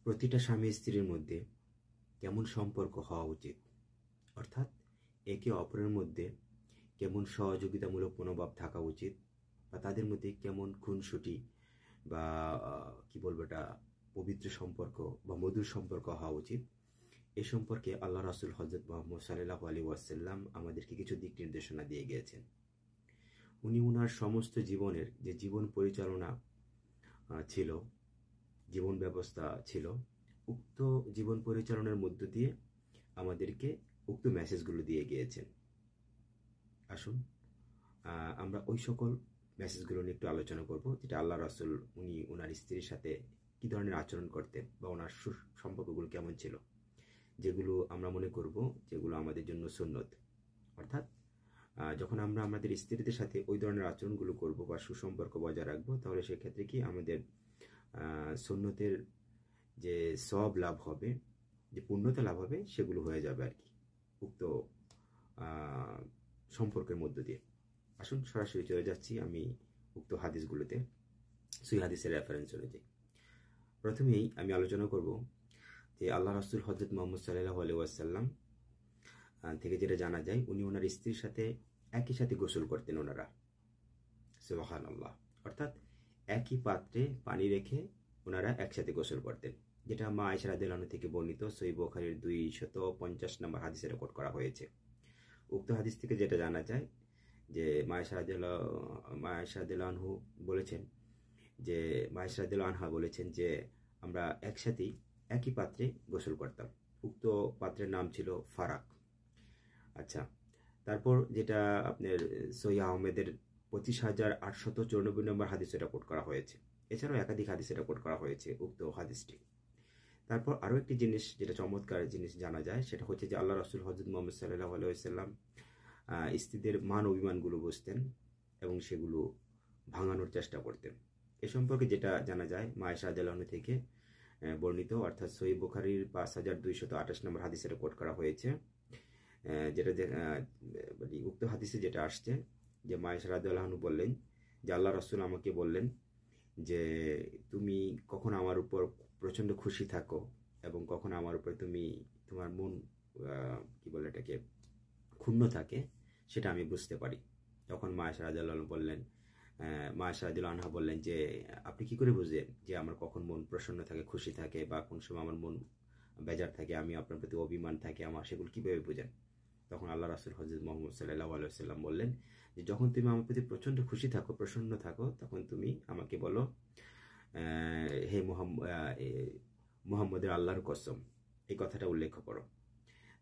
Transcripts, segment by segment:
প্রতিটা স্বামী স্ত্রীর মধ্যে কেমন সম্পর্ক হওয়া উচিত, অর্থাৎ একে অপরের মধ্যে কেমন সহযোগিতামূলক মনোভাব থাকা উচিত, বা তাদের মধ্যে কেমন খুনসুটি বা কি বলবো এটা পবিত্র সম্পর্ক বা মধুর সম্পর্ক হওয়া উচিত, এ সম্পর্কে আল্লাহ রাসূল হযরত মুহাম্মদ সাল্লাল্লাহু আলাইহি ওয়াসাল্লাম আমাদেরকে কিছু দিক নির্দেশনা দিয়ে গিয়েছেন। উনি ওনার সমস্ত জীবনের যে জীবন পরিচালনা ছিল, জীবন ব্যবস্থা ছিল, উক্ত জীবন পরিচালনার মধ্য দিয়ে আমাদেরকে উক্ত মেসেজগুলো দিয়ে গিয়েছেন। আসুন আমরা ওই সকল মেসেজগুলো নিয়ে একটু আলোচনা করব, যেটা আল্লাহ রাসূল উনি ওনার স্ত্রীর সাথে কি ধরনের আচরণ করতেন বা ওনার সম্পর্কগুলো কেমন ছিল, যেগুলো আমরা মনে করব যেগুলো আমাদের জন্য সুন্নত। অর্থাৎ যখন আমরা আমাদের স্ত্রীদের সাথে ওই ধরনের আচরণগুলো করব বা সুসম্পর্ক বজায় রাখবো, তাহলে সেক্ষেত্রে কি আমাদের সুন্নতের যে সব লাভ হবে, যে পূর্ণতা লাভ হবে, সেগুলো হয়ে যাবে আর কি উক্ত সম্পর্কের মধ্য দিয়ে। আসুন সরাসরি চলে যাচ্ছি আমি উক্ত হাদিসগুলোতে, সহিহ হাদিসের রেফারেন্স অনুযায়ী। প্রথমেই আমি আলোচনা করব যে আল্লাহ রাসূল হযরত মুহাম্মদ সাল্লাল্লাহু আলাইহি ওয়াসাল্লাম থেকে যেটা জানা যায়, উনি ওনার স্ত্রীর সাথে একই সাথে গোসল করতেন ওনারা। সুবহানাল্লাহ। অর্থাৎ একই পাত্রে পানি রেখে ওনারা একসাথে গোসল করতেন, যেটা মা আয়েশা রাদিয়াল্লাহু আনহা থেকে বর্ণিত সহিহ বুখারীর 250 নম্বর হাদিসে রেকর্ড করা হয়েছে। উক্ত হাদিস থেকে যেটা জানা যায় যে মা আয়েশা রাদিয়াল্লাহু আনহু বলেছেন যে মা আয়েশা রাদিয়াল্লাহু আনহা বলেছেন যে আমরা একসাথেই একই পাত্রে গোসল করতাম। উক্ত পাত্রের নাম ছিল ফারাক। আচ্ছা, তারপর যেটা আপনার সহিহ আহমেদের 25,894 নম্বর হাদিসে রেকর্ড করা হয়েছে। এছাড়াও একাধিক হাদিসে রেকর্ড করা হয়েছে উক্ত হাদিসটি। তারপর আরও একটি জিনিস যেটা চমৎকার জিনিস জানা যায়, সেটা হচ্ছে যে আল্লাহ রাসূল হযরত মুহাম্মদ সাল্লাল্লাহু আলাইহি ওয়াসাল্লাম স্ত্রীদের মান অভিমানগুলো বুঝতেন এবং সেগুলো ভাঙানোর চেষ্টা করতেন। এ সম্পর্কে যেটা জানা যায় মা আয়েশা রাদিয়াল্লাহু আনহা থেকে বর্ণিত, অর্থাৎ সহিহ বুখারীর 5228 নম্বর হাদিসে রেকর্ড করা হয়েছে। যেটা উক্ত হাদিসে যেটা আসছে যে মা আয়েশা রাদিয়াল্লাহু আনহা বললেন যে আল্লাহ রাসূল আমাকে বললেন যে তুমি কখন আমার উপর প্রচণ্ড খুশি থাকো এবং কখন আমার উপর তোমার মন কি বলে এটাকে ক্ষুণ্ণ থাকে, সেটা আমি বুঝতে পারি। তখন মা আয়েশা রাদিয়াল্লাহু আনহা বললেন যে আপনি কি করে বুঝলেন যে আমার কখন মন প্রসন্ন থাকে, খুশি থাকে, বা কোন সময় আমার মন বেজার থাকে, আমি আপনার প্রতি অভিমান থাকে আমার, সেগুলো কিভাবে বুঝেন? তখন আল্লাহ রাসূল হযরত মুহাম্মদ সাল্লাল্লাহু আলাইহি ওয়াসাল্লাম বললেন যে যখন তুমি আমার প্রতি প্রচণ্ড খুশি থাকো, প্রসন্ন থাকো, তখন তুমি আমাকে বলো হে মুহাম্মদের আল্লাহর কসম, এই কথাটা উল্লেখ করো।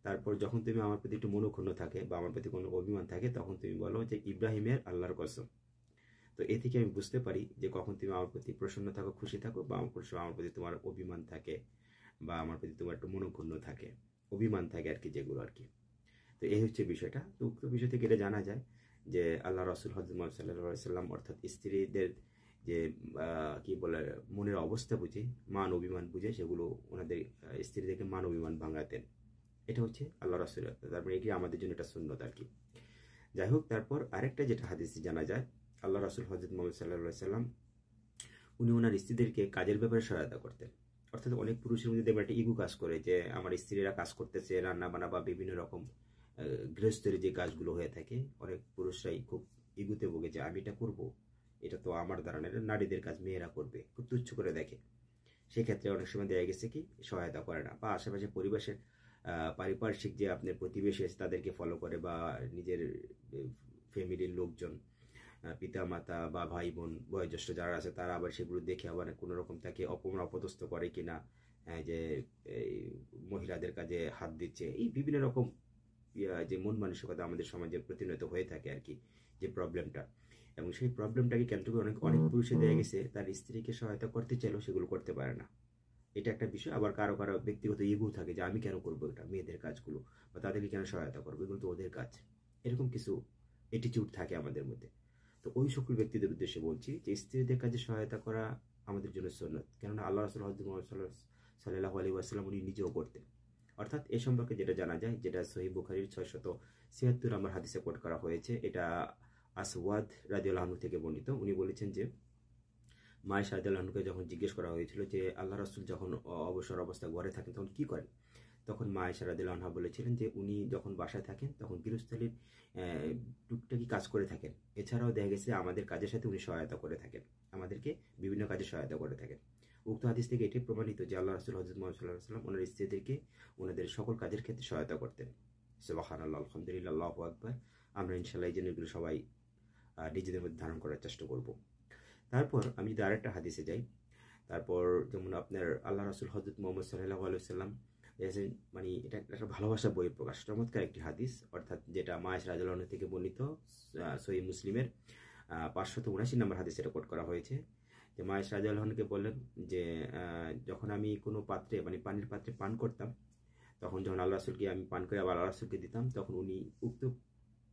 তারপর যখন তুমি আমার প্রতি একটু মনোক্ষুণ্ণ থাকে বা আমার প্রতি কোনো অভিমান থাকে, তখন তুমি বলো যে ইব্রাহিমের আল্লাহর কসম। তো এ থেকে আমি বুঝতে পারি যে কখন তুমি আমার প্রতি প্রসন্ন থাকো, খুশি থাকো, বা আমার প্রতি তোমার অভিমান থাকে বা আমার প্রতি তোমার একটু মনোক্ষুণ্ণ থাকে, অভিমান থাকে আর কি, যেগুলো আর কি। তো এই হচ্ছে বিষয়টা। তো উক্ত বিষয় থেকে এটা জানা যায় যে আল্লাহ রাসূল হযরত মুহাম্মদ সাল্লাল্লাহু আলাইহি ওয়াসাল্লাম অর্থাৎ স্ত্রীদের যে কি বলে মনের অবস্থা বুঝে, মান অভিমান বুঝে, সেগুলো ওনাদের স্ত্রীদেরকে মান অভিমান ভাঙাতেন। এটা হচ্ছে আল্লাহ রাসূল। তারপরে এটি আমাদের জন্য একটা সুন্নত আর কি। যাই হোক, তারপর আরেকটা যেটা হাদিসে জানা যায়, আল্লাহ রাসূল হযরত মুহাম্মদ সাল্লাল্লাহু আলাইহি ওয়াসাল্লাম উনি ওনার স্ত্রীদেরকে কাজের ব্যাপারে সহায়তা করতেন। অর্থাৎ অনেক পুরুষের মধ্যে দেখবেন একটা ইগো কাজ করে যে আমার স্ত্রীরা কাজ করতেছে, রান্না বান্না বা বিভিন্ন রকম গৃহস্থের যে কাজগুলো হয়ে থাকে, অনেক পুরুষরাই খুব ইগুতে ভোগে যে আমি এটা করবো, এটা তো আমার দ্বারা না, এটা নারীদের কাজ, মেয়েরা করবে, খুব তুচ্ছ করে দেখে। সেক্ষেত্রে অনেক সময় দেখা গেছে কি সহায়তা করে না, বা আশেপাশে পরিবেশের পারিপার্শ্বিক যে আপনার প্রতিবেশী আছে তাদেরকে ফলো করে, বা নিজের ফ্যামিলির লোকজন, পিতা মাতা বা ভাই বোন বয়োজ্যেষ্ঠ যারা আছে, তারা আবার সেগুলো দেখে আবার কোনো রকম তাকে অপমান অপদস্থ করে কিনা, যে মহিলাদের কাজে হাত দিচ্ছে, এই বিভিন্ন রকম যে মন মানসিকতা আমাদের সমাজে প্রতিনিয়ত হয়ে থাকে আর কি, যে প্রবলেমটা। এবং সেই প্রবলেমটাকে কেন্দ্র করে অনেক পুরুষে দেখা গেছে তার স্ত্রীকে সহায়তা করতে চাইলেও সেগুলো করতে পারে না। এটা একটা বিষয়। আবার কারো কারো ব্যক্তিগত ইগো থাকে যে আমি কেন করবো এটা, মেয়েদের কাজগুলো, বা তাদেরকে কেন সহায়তা করবো, এগুলো তো ওদের কাজ, এরকম কিছু অ্যাটিটিউড থাকে আমাদের মধ্যে। তো ওই সকল ব্যক্তিদের উদ্দেশ্যে বলছি যে স্ত্রীদের কাজে সহায়তা করা আমাদের জন্য সুন্নত, কেননা আল্লাহ রাসূল হযরত মুহাম্মদ সাল্লাল্লাহু আলাইহি ওয়াসাল্লাম উনি নিজেও করতেন। অর্থাৎ এ সম্পর্কে যেটা জানা যায়, যেটা সহিহ বুখারীর 676 নম্বর হাদিসে কোট করা হয়েছে, এটা আসওয়াদ রাদিয়াল্লাহু আনহু থেকে বর্ণিত। উনি বলেছেন যে মা আয়েশা রাদিয়াল্লাহু আনহাকে যখন জিজ্ঞেস করা হয়েছিল যে আল্লাহ রাসূল যখন অবসর অবস্থায় ঘরে থাকেন তখন কি করেন, তখন মা আয়েশা রাদিয়াল্লাহু আনহা বলেছিলেন যে উনি যখন বাসায় থাকেন তখন গৃহস্থালির টুকটাকি কাজ করে থাকেন। এছাড়াও দেখা গেছে আমাদের কাজের সাথে উনি সহায়তা করে থাকেন, আমাদেরকে বিভিন্ন কাজে সহায়তা করে থাকেন। উক্ত হাদিস থেকে এটি প্রমাণিত যে আল্লাহ রাসূল হযরত মুহাম্মদ সাল্লাল্লাহু আলাইহি ওয়াসাল্লাম ওনার স্ত্রীদেরকে ওনাদের সকল কাজের ক্ষেত্রে সহায়তা করতেন। সুবহানাল্লাহ, আলহামদুলিল্লাহ, আল্লাহু আকবার। আমরা ইনশাআল্লাহ এই জিনিসগুলো সবাই নিজেদের মধ্যে ধারণ করার চেষ্টা করব। তারপর আমি যদি আরেকটা হাদিসে যাই, তারপর যেমন আপনার আল্লাহ রাসূল হযরত মুহাম্মদ সাল্লাল্লাহু আলাইহি ওয়াসাল্লাম মানে এটা একটা ভালোবাসা বইয়ের প্রকাশ, চমৎকার একটি হাদিস, অর্থাৎ যেটা মা আয়েশা রাদিয়াল্লাহু আনহা থেকে বর্ণিত, সহিহ মুসলিমের 579 নম্বর হাদিস এটা কোট করা হয়েছে যে মা আয়েশা রাদিয়াল্লাহু আনহাকে বললেন যে যখন আমি কোনো পাত্রে মানে পানির পাত্রে পান করতাম, তখন যখন আল্লাহ রাসূলকে আমি পান করে আবার আল্লাহ রাসূলকে দিতাম, তখন উনি উক্ত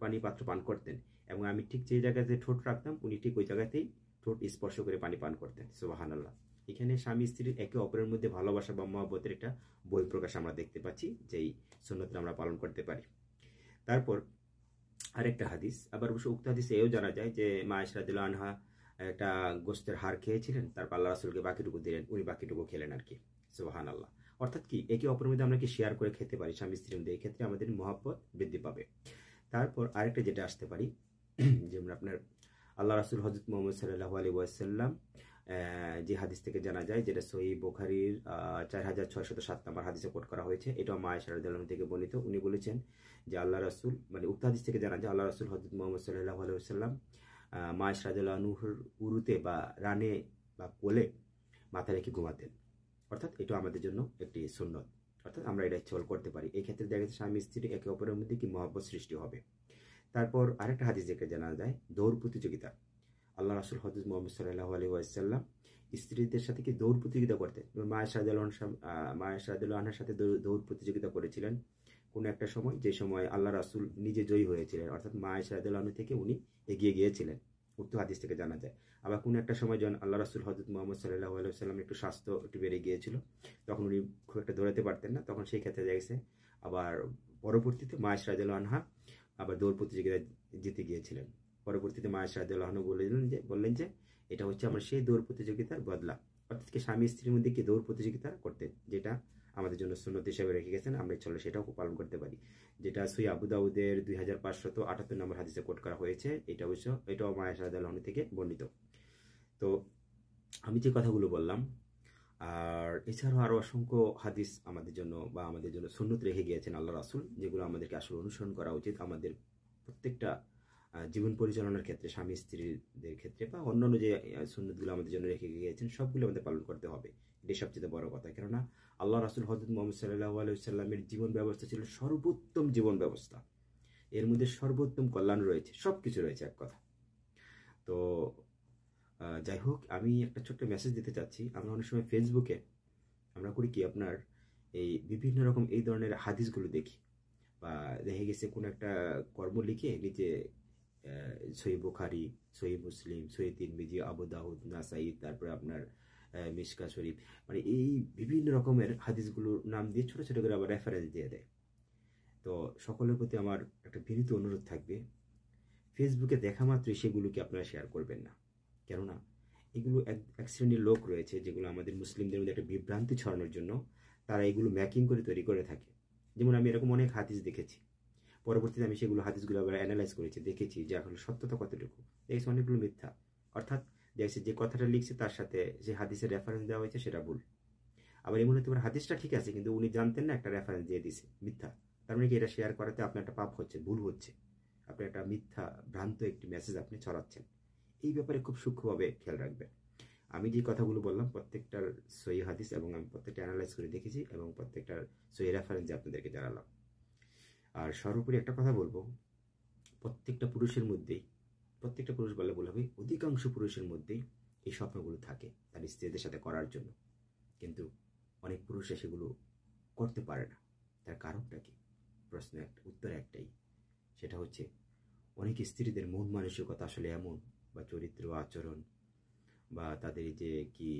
পানি পাত্র পান করতেন এবং আমি ঠিক যে জায়গাতে ঠোঁট রাখতাম উনি ঠিক ওই জায়গাতেই ঠোঁট স্পর্শ করে পানি পান করতেন। সুবহানাল্লাহ। এখানে স্বামী স্ত্রীর একে অপরের মধ্যে ভালোবাসা বা মহব্বতের একটা বহিঃপ্রকাশ আমরা দেখতে পাচ্ছি, যেই সুন্নতটা আমরা পালন করতে পারি। তারপর আরেকটা হাদিস, আবার অবশ্য উক্ত হাদিসে এও জানা যায় যে মা আয়েশা রাদিয়াল্লাহু আনহা একটা গোশতের হাড় খেয়েছিলেন, তারপর আল্লাহ রাসূলকে বাকিটুকু দিলেন, উনি বাকিটুকু খেলেন আর কি। সুবহানাল্লাহ। অর্থাৎ কি একে অপরের মধ্যে আমরা কি শেয়ার করে খেতে পারি স্বামী স্ত্রীর মধ্যে, এই ক্ষেত্রে আমাদের মহব্বত বৃদ্ধি পাবে। তারপর আরেকটা যেটা আসতে পারি, যেমন আপনার আল্লাহ রাসূল হযরত মুহাম্মদ সাল্লাল্লাহু আলাইহি ওয়াসাল্লাম যে হাদিস থেকে জানা যায়, যেটা সহিহ বুখারীর 4607 নম্বর হাদিসে কোট করা হয়েছে, এটাও মা আয়েশা রাদিয়াল্লাহু আনহা থেকে বর্ণিত। উনি বলেছেন যে আল্লাহ রাসূল মানে উক্ত হাদিস থেকে জানা যায় আল্লাহ রাসূল হযরত মুহাম্মদ সাল্লাল্লাহু আলাইহি ওয়াসাল্লাম মা আয়েশা রাদিয়াল্লাহু আনহার উরুতে বা রানে বা কোলে মাথা রেখে ঘুমাতেন। অর্থাৎ এটা আমাদের জন্য একটি সুন্নত, অর্থাৎ আমরা এটা ইচ্ছা করতে পারি। এই ক্ষেত্রে দেখা যাচ্ছে স্বামী স্ত্রী একে অপরের মধ্যে কি মহব্বত সৃষ্টি হবে। তারপর আরেকটা হাদিস যেটা জানা যায় দৌড় প্রতিযোগিতা, আল্লাহ রাসূল হযরত মুহাম্মদ সাল্লাল্লাহু আলাইহি ওয়াসাল্লাম স্ত্রীদের সাথে কি দৌড় প্রতিযোগিতা করতেন। মা আয়েশা রাদিয়াল্লাহু আনহার সাথে দৌড় প্রতিযোগিতা করেছিলেন কোন একটা সময়, যে সময় আল্লাহ রাসূল নিজে জয়ী হয়েছিলেন, অর্থাৎ মা আয়েশা রাদিয়াল্লাহু আনহা থেকে উনি এগিয়ে গিয়েছিলেন, উক্ত হাদিস থেকে জানা যায়। আবার কোন একটা সময় যখন আল্লাহ রাসূল হযরত মুহাম্মদ সাল্লাল্লাহু আলাইহি ওয়াসাল্লাম একটু স্বাস্থ্য একটু বেড়ে গিয়েছিল, তখন উনি খুব একটা দৌড়াতে পারতেন না, তখন সেই ক্ষেত্রে দেখা গেছে আবার পরবর্তীতে মা আয়েশা রাদিয়াল্লাহু আনহা আবার দৌড় প্রতিযোগিতায় জিতে গিয়েছিলেন। পরবর্তীতে মা আয়েশা রাদিয়াল্লাহু আনহা বললেন যে এটা হচ্ছে আমার সেই দৌড় প্রতিযোগিতার বদলা, অর্থাৎ কি স্বামী স্ত্রীর মধ্যে কি দৌড় প্রতিযোগিতা করতেন, যেটা আমাদের জন্য সুন্নত হিসেবে রেখে গেছেন, আমরা চলে সেটাও পালন করতে পারি, যেটা সহিহ আবু দাউদের 2578 নম্বর হাদিসে কোট করা হয়েছে। এটাও মা আয়েশা রাদিয়াল্লাহু আনহা থেকে বর্ণিত। তো আমি যে কথাগুলো বললাম, আর এছাড়াও আরো অসংখ্য হাদিস আমাদের জন্য বা আমাদের জন্য সুন্নত রেখে গিয়েছেন আল্লাহ রাসূল, যেগুলো আমাদেরকে আসলে অনুসরণ করা উচিত আমাদের প্রত্যেকটা জীবন পরিচালনার ক্ষেত্রে, স্বামী স্ত্রীদের ক্ষেত্রে বা অন্যান্য যে সুন্নতগুলো আমাদের জন্য রেখে গিয়েছেন সবগুলো আমাদের পালন করতে হবে। এটাই সবচেয়ে বড় কথা, কেননা আল্লাহ রাসূল হযরত মুহাম্মদ সাল্লাল্লাহু আলাইহি ওয়াসাল্লামের জীবন ব্যবস্থা ছিল সর্বোত্তম জীবন ব্যবস্থা, এর মধ্যে সর্বোত্তম কল্যাণ রয়েছে, সবকিছু রয়েছে এক কথা। তো যাই হোক, আমি একটা ছোট্ট মেসেজ দিতে চাচ্ছি। আমরা অনেক সময় ফেসবুকে আমরা করি কি আপনার এই বিভিন্ন রকম এই ধরনের হাদিসগুলো দেখি, বা দেখে গেছে কোনো একটা কর্ম লিখে নিচে সহিহ বুখারী, সহিহ মুসলিম, সহিহ তিরমিজি, আবু দাউদ, নাসাই, তারপরে আপনার মিশকা শরীফ, মানে এই বিভিন্ন রকমের হাদিসগুলোর নাম দিয়ে ছোট ছোট করে আবার রেফারেন্স দিয়ে দেয়। তো সকলের প্রতি আমার একটা বিনীত অনুরোধ থাকবে, ফেসবুকে দেখা মাত্রই সেগুলোকে আপনারা শেয়ার করবেন না, কেননা এগুলো এক শ্রেণীর লোক রয়েছে যেগুলো আমাদের মুসলিমদের মধ্যে একটা বিভ্রান্তি ছড়ানোর জন্য তারা এগুলো ম্যাকিং করে তৈরি করে থাকে। যেমন আমি এরকম অনেক হাদিস দেখেছি, পরবর্তীতে আমি সেগুলো হাদিসগুলো আবার অ্যানালাইজ করেছি, দেখেছি যে আসলে সত্যতা কতটুকু, দেখেছি অনেকগুলো মিথ্যা, অর্থাৎ দেখছি যে কথাটা লিখছে তার সাথে যে হাদিসের রেফারেন্স দেওয়া হয়েছে সেটা ভুল। আবার এমন হতে পারে হাদিসটা ঠিক আছে কিন্তু উনি জানতেন না, একটা রেফারেন্স দিয়ে দিছে মিথ্যা, তার মানে কি এটা শেয়ার করাতে আপনার একটা পাপ হচ্ছে, ভুল হচ্ছে, আপনি একটা মিথ্যা ভ্রান্ত একটি মেসেজ আপনি ছড়াচ্ছেন। এই ব্যাপারে খুব সূক্ষ্মভাবে খেয়াল রাখবেন। আমি যে কথাগুলো বললাম প্রত্যেকটার সহিহ হাদিস এবং আমি প্রত্যেকটা অ্যানালাইজ করে দেখেছি এবং প্রত্যেকটার সহিহ রেফারেন্স আপনাদেরকে জানালাম। আর সর্বোপরি একটা কথা বলবো, প্রত্যেকটা পুরুষের মধ্যেই, প্রত্যেকটা পুরুষ বলে বলা হবে অধিকাংশ পুরুষের মধ্যেই এই স্বপ্নগুলো থাকে তার স্ত্রীদের সাথে করার জন্য, কিন্তু অনেক পুরুষ সেগুলো করতে পারে না। তার কারণটা কি? উত্তর একটাই, সেটা হচ্ছে অনেক স্ত্রীদের মন মানসিকতা আসলে এমন, বা চরিত্র আচরণ বা তাদের যে কি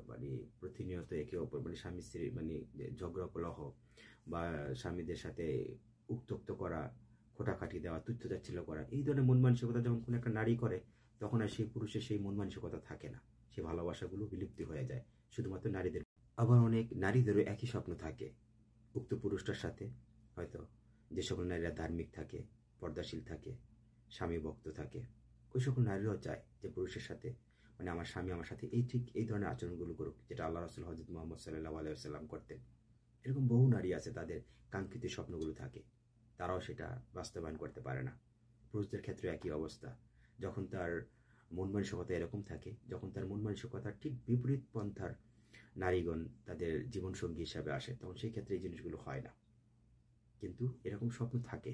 মানে প্রতিনিয়ত একে অপর মানে স্বামী স্ত্রী মানে ঝগড়া কলহ বা স্বামীদের সাথে উত্ত্যক্ত করা, খোটাখাটি দেওয়া, তুচ্ছতাচ্ছিল্য করা, এই ধরনের মন মানসিকতা যখন কোনো একটা নারী করে তখন আর সেই পুরুষের সেই মন মানসিকতা থাকে না, সে সেই ভালোবাসাগুলো বিলুপ্তি হয়ে যায় শুধুমাত্র নারীদের। আবার অনেক নারীদেরও একই স্বপ্ন থাকে উক্ত পুরুষটার সাথে। হয়তো যে সকল নারীরা ধার্মিক থাকে, পর্দাশীল থাকে, স্বামী ভক্ত থাকে, ওই সকল নারীরাও চায় যে পুরুষের সাথে মানে আমার স্বামী আমার সাথে ঠিক এই ধরনের আচরণগুলো করুক যেটা আল্লাহ রাসূল হযরত মুহাম্মদ সাল্লাল্লাহু আলাইহি ওয়াসাল্লাম করতেন। এরকম বহু নারী আছে তাদের কাঙ্ক্ষিত স্বপ্নগুলো থাকে, তারাও সেটা বাস্তবায়ন করতে পারে না। পুরুষদের ক্ষেত্রে একই অবস্থা। যখন তার মন মানসিকতা এরকম থাকে, যখন তার মন মানসিকতার ঠিক বিপরীত পন্থার নারীগণ তাদের জীবনসঙ্গী হিসাবে আসে, তখন সেই ক্ষেত্রে এই জিনিসগুলো হয় না। কিন্তু এরকম স্বপ্ন থাকে,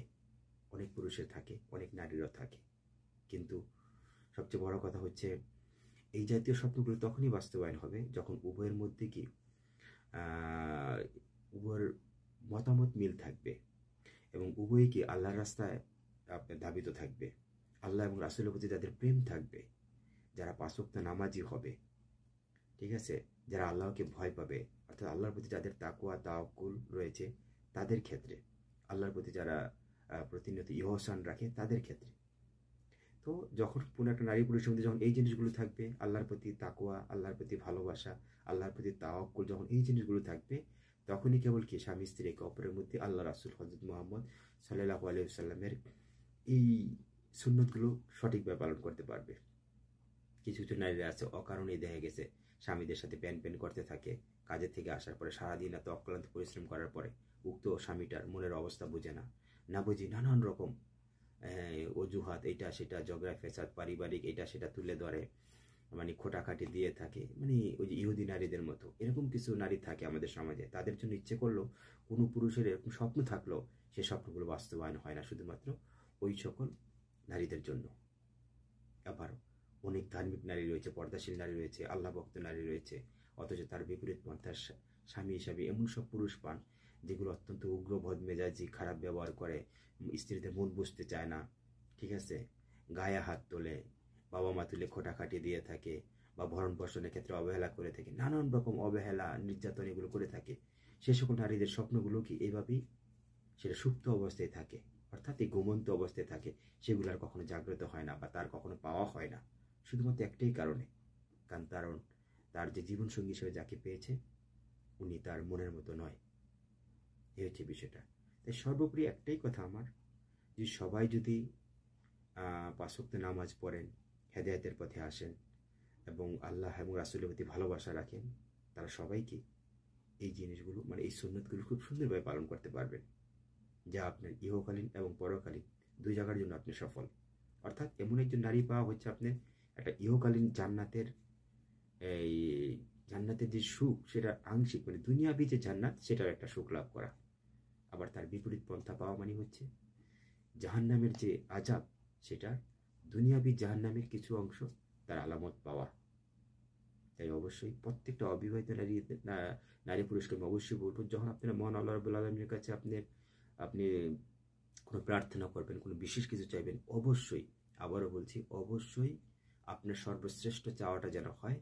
অনেক পুরুষের থাকে, অনেক নারীরও থাকে। কিন্তু সবচেয়ে বড় কথা হচ্ছে এই জাতীয় স্বপ্নগুলো তখনই বাস্তবায়ন হবে যখন উভয়ের মধ্যে কি উভয়ের মতামত মিল থাকবে এবং উভয়ই কি আল্লাহর রাস্তায় আপনার ধাবিত থাকবে, আল্লাহ এবং রাসূলের প্রতি যাদের প্রেম থাকবে, যারা 5 ওয়াক্ত নামাজি হবে, ঠিক আছে, যারা আল্লাহকে ভয় পাবে, অর্থাৎ আল্লাহর প্রতি যাদের তাকওয়া তাওয়াক্কুল রয়েছে তাদের ক্ষেত্রে, আল্লাহর প্রতি যারা প্রতিনিয়ত ইহসান রাখে তাদের ক্ষেত্রে। তো যখন কোনো একটা নারী পুরুষের মধ্যে যখন এই জিনিসগুলো থাকবে, আল্লাহর প্রতি তাকওয়া, আল্লাহর প্রতি ভালোবাসা, আল্লাহর প্রতি তাওয়াক্কুল, যখন এই জিনিসগুলো থাকবে তখনই কেবল কি স্বামী স্ত্রী একে অপরের মধ্যে আল্লাহ রাসূল হযরত মুহাম্মদ সাল্লাল্লাহু আলাইহি ওয়াসাল্লামের এই সুন্নতগুলো সঠিকভাবে পালন করতে পারবে। কিছু কিছু নারীরা আছে অকারণেই দেখা গেছে স্বামীদের সাথে প্যান প্যান করতে থাকে, কাজের থেকে আসার পরে সারাদিন এত অক্লান্ত পরিশ্রম করার পরে উক্ত স্বামীটার মনের অবস্থা বুঝে না বুঝি নানান রকম অজুহাত, এটা সেটা, ঝগড়া ফেসাদ, পারিবারিক এটা সেটা তুলে ধরে, মানে খোটাখাটি দিয়ে থাকে, মানে ওই যে ইহুদি নারীদের মতো। এরকম কিছু নারী থাকে আমাদের সমাজে, তাদের জন্য ইচ্ছে করলো কোনো পুরুষের এরকম স্বপ্ন থাকলেও সে স্বপ্নগুলো বাস্তবায়ন হয় না শুধুমাত্র ওই সকল নারীদের জন্য। আবারও অনেক ধার্মিক নারী রয়েছে, পর্দাশীল নারী রয়েছে, আল্লাহ ভক্ত নারী রয়েছে, অথচ তার বিপরীত পন্থার স্বামী হিসাবে এমন সব পুরুষ পান যেগুলো অত্যন্ত উগ্র বদমেজাজি, খারাপ ব্যবহার করে, স্ত্রীদের মন বুঝতে চায় না, ঠিক আছে, গায়ে হাত তোলে, বাবা মা তুলে খোটাখাটি দিয়ে থাকে, বা ভরণ পোষণের ক্ষেত্রে অবহেলা করে থাকে, নানান রকম অবহেলা নির্যাতন এগুলো করে থাকে। সে সকল নারীদের স্বপ্নগুলো কি এইভাবেই সেটা সুপ্ত অবস্থায় থাকে, অর্থাৎ এই ঘুমন্ত অবস্থায় থাকে, সেগুলো আর কখনো জাগ্রত হয় না বা তার কখনো পাওয়া হয় না, শুধুমাত্র একটাই কারণে, কারণ তার যে জীবনসঙ্গী হিসেবে যাকে পেয়েছে উনি তার মনের মতো নয়। এই হচ্ছে বিষয়টা। তাই সর্বোপরি একটাই কথা আমার, যে সবাই যদি 5 ওয়াক্ত নামাজ পড়েন, হেদায়েতের পথে আসেন এবং আল্লাহ এবং রাসূলের প্রতি ভালোবাসা রাখেন, তারা সবাইকে এই জিনিসগুলো মানে এই সুন্নতগুলো খুব সুন্দরভাবে পালন করতে পারবেন, যা আপনার ইহকালীন এবং পরকালীন দুই জায়গার জন্য আপনি সফল। অর্থাৎ এমন একজন নারী পাওয়া হচ্ছে আপনার একটা ইহকালীন জান্নাতের যে সুখ সেটা আংশিক, মানে দুনিয়াবি যে জান্নাত সেটার একটা সুখ লাভ করা। আবার তার বিপরীত পন্থা পাওয়া মানে হচ্ছে জাহান্নামের যে আযাব সেটার দুনিয়াবি জাহান্নামের কিছু অংশ তার আলামত পাওয়া। তাই অবশ্যই প্রত্যেকটা অবিবাহিত নারী পুরুষকে আমি অবশ্যই বলবো, যখন আপনারা মহান আল্লাহ রাব্বুল আলামিনের কাছে আপনি কোনো প্রার্থনা করবেন, কোনো বিশেষ কিছু চাইবেন, অবশ্যই, আবারও বলছি, অবশ্যই আপনার সর্বশ্রেষ্ঠ চাওয়াটা যেন হয়,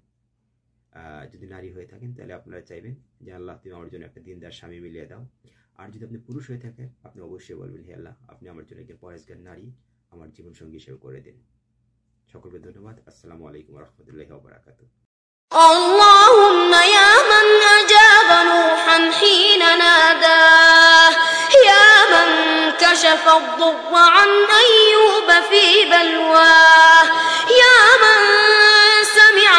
যদি নারী হয়ে থাকেন তাহলে আপনারা চাইবেন যে আল্লাহ তুমি আমার জন্য একটা দিনদার স্বামী মিলিয়ে দাও। আর যদি আপনি পুরুষ হয়ে থাকেন আপনি অবশ্যই বলবেন, হে আল্লাহ আপনি আমার জন্য একজন পরেজগার নারী আমার জীবনসঙ্গী হিসেবে করে দিন। সকলকে ধন্যবাদ। আসসালামু আলাইকুম ওয়া রাহমাতুল্লাহি ওয়া বারাকাতুহু। اللهم يا من أجاب نوحا حين ناداه، يا من كشف الضر عن أيوب في بلواه، يا من سمع